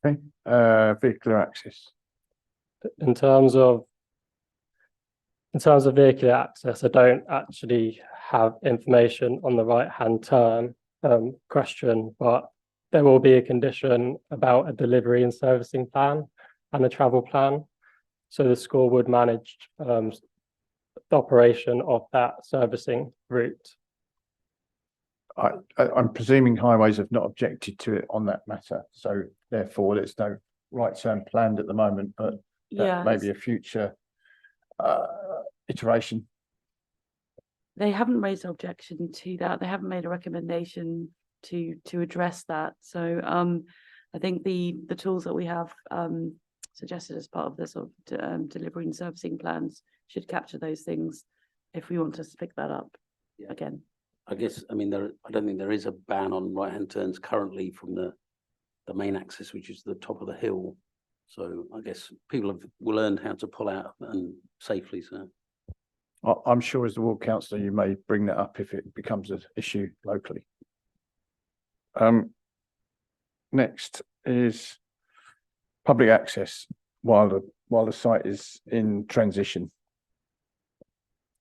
Okay, vehicular access. In terms of vehicular access, I don't actually have information on the right-hand turn question, but there will be a condition about a delivery and servicing plan and a travel plan. So the school would manage the operation of that servicing route. I'm presuming Highways have not objected to it on that matter, so therefore there's no right turn planned at the moment, but that may be a future iteration. They haven't raised objection to that. They haven't made a recommendation to address that. So I think the tools that we have suggested as part of the sort of delivery and servicing plans should capture those things if we want to pick that up again. I guess, I mean, I don't think there is a ban on right-hand turns currently from the main axis, which is the top of the hill. So I guess people will learn how to pull out and safely. So I'm sure as the ward councillor, you may bring that up if it becomes an issue locally. Next is public access while the site is in transition.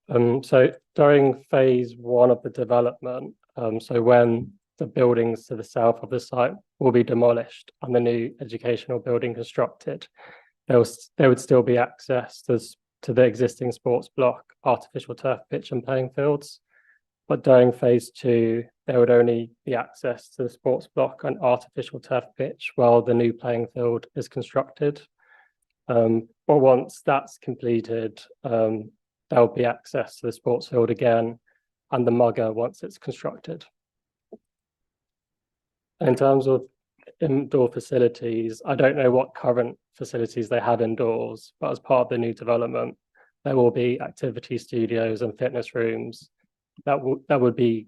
So during phase 1 of the development, so when the buildings to the south of the site will be demolished and the new educational building constructed, there would still be access to the existing sports block, artificial turf pitch and playing fields. But during phase 2, there would only be access to the sports block and artificial turf pitch while the new playing field is constructed. But once that's completed, there'll be access to the sports field again and the mugger once it's constructed. In terms of indoor facilities, I don't know what current facilities they have indoors, but as part of the new development, there will be activity studios and fitness rooms that would be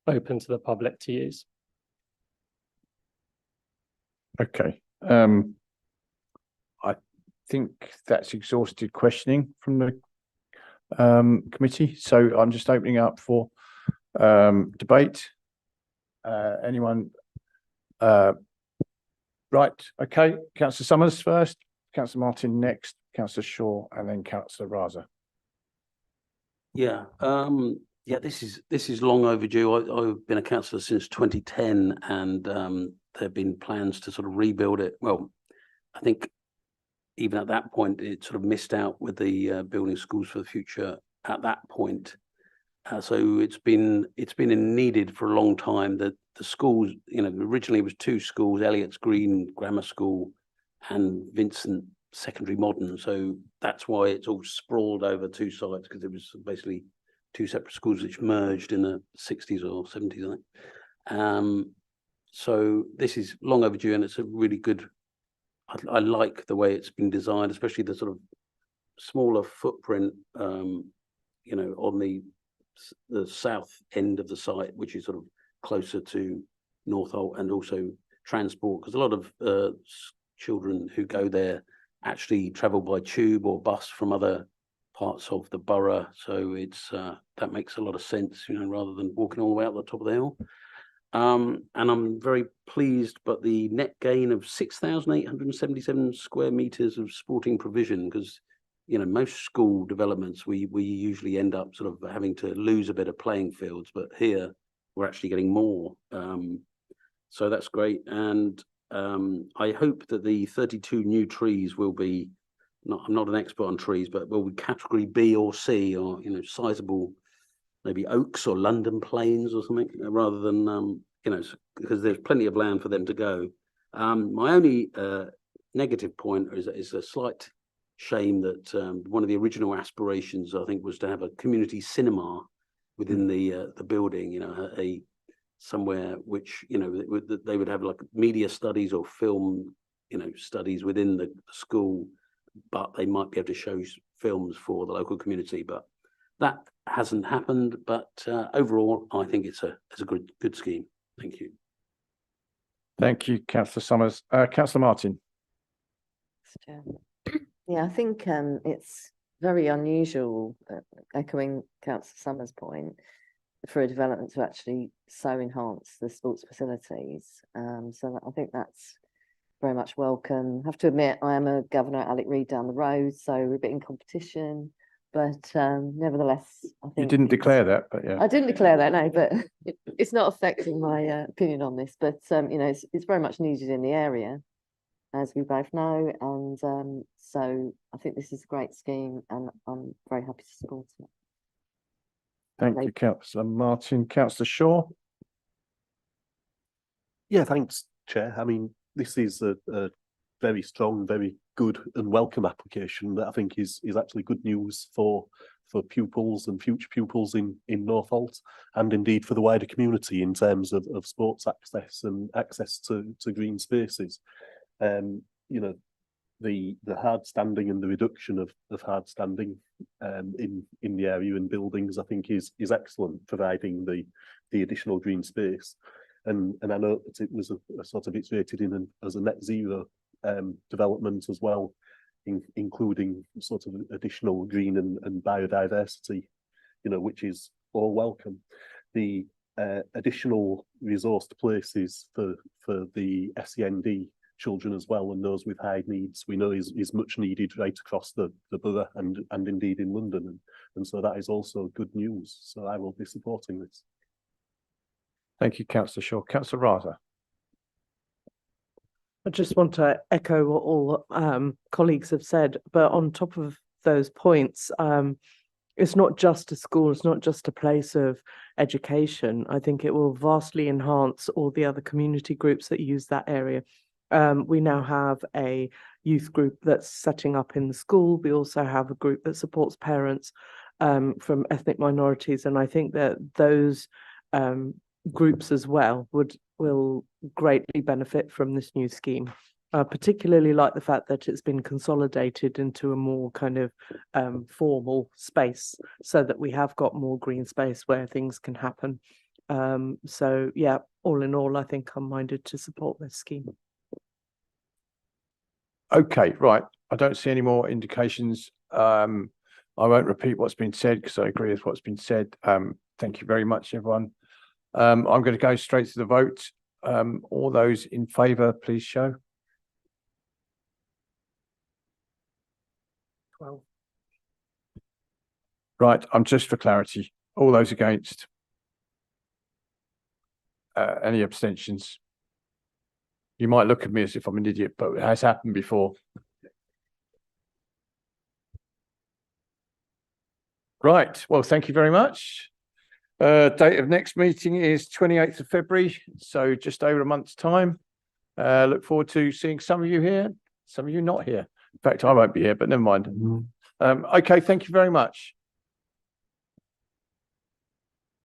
open to the public to use. Okay. I think that's exhausted questioning from the committee. So I'm just opening up for debate. Anyone? Right. Okay. Councillor Summers first, Councillor Martin next, Councillor Shaw, and then Councillor Raza. Yeah. This is long overdue. I've been a councillor since 2010, and there have been plans to sort of rebuild it. Well, I think even at that point, it sort of missed out with the building schools for the future at that point. So it's been needed for a long time. That the schools, originally it was 2 schools: Elliot's Green Grammar School and Vincent Secondary Modern. So that's why it's all sprawled over 2 sites, because it was basically 2 separate schools which merged in the 60s or 70s, I think. So this is long overdue, and it's a really good. I like the way it's been designed, especially the sort of smaller footprint, on the south end of the site, which is sort of closer to Northolt, and also transport, because a lot of children who go there actually travel by tube or bus from other parts of the borough. So it's that makes a lot of sense, rather than walking all the way up the top of the hill. And I'm very pleased, but the net gain of 6,877 square meters of sporting provision, because most school developments we usually end up sort of having to lose a bit of playing fields, but here we're actually getting more. So that's great, and I hope that the 32 new trees will be I'm not an expert on trees, but will be category B or C, or sizable, maybe oaks or London planes or something, rather than because there's plenty of land for them to go. My only negative point is a slight shame that one of the original aspirations, I think, was to have a community cinema, within the building, you know, somewhere which, you know, they would have like media studies or film, you know, studies within the school, but they might be able to show films for the local community. But that hasn't happened. But overall, I think it's a good scheme. Thank you. Thank you, Councillor Summers. Councillor Martin. Yeah, I think it's very unusual, echoing Councillor Summers' point, for a development to actually so enhance the sports facilities. So I think that's very much welcome. I have to admit, I am a governor at Alec Reed down the road, so we're a bit in competition. But nevertheless, I think You didn't declare that, but yeah. I didn't declare that, no, but it's not affecting my opinion on this. But you know, it's very much needed in the area, as we both know, and so I think this is a great scheme, and I'm very happy to support it. Thank you, Councillor Martin. Councillor Shaw. Yeah, thanks, Chair. I mean, this is a very strong, very good and welcome application that I think is actually good news for pupils and future pupils in Northolt, and indeed for the wider community in terms of sports access and access to green spaces. You know, the hard standing and the reduction of hard standing in the area and buildings, I think is excellent, providing the additional green space. And I know that it was a sort of, it's rated in as a net zero development as well, including sort of additional green and biodiversity, you know, which is all welcome. The additional resourced places for the SEND children as well, and those with high needs, we know is much needed right across the borough and indeed in London, and so that is also good news. So I will be supporting this. Thank you, Councillor Shaw. Councillor Raza. I just want to echo what all colleagues have said, but on top of those points, it's not just a school, it's not just a place of education. I think it will vastly enhance all the other community groups that use that area. We now have a youth group that's setting up in the school. We also have a group that supports parents from ethnic minorities, and I think that those groups as well will greatly benefit from this new scheme. Particularly like the fact that it's been consolidated into a more kind of formal space, so that we have got more green space where things can happen. So yeah, all in all, I think I'm minded to support this scheme. Okay, right. I don't see any more indications. I won't repeat what's been said because I agree with what's been said. Thank you very much, everyone. I'm going to go straight to the vote. All those in favour, please show. 12. Right, just for clarity, all those against? Any abstentions? You might look at me as if I'm an idiot, but it has happened before. Right, well, thank you very much. Date of next meeting is 28th of February, so just over a month's time. Look forward to seeing some of you here, some of you not here. In fact, I won't be here, but never mind. Okay, thank you very much.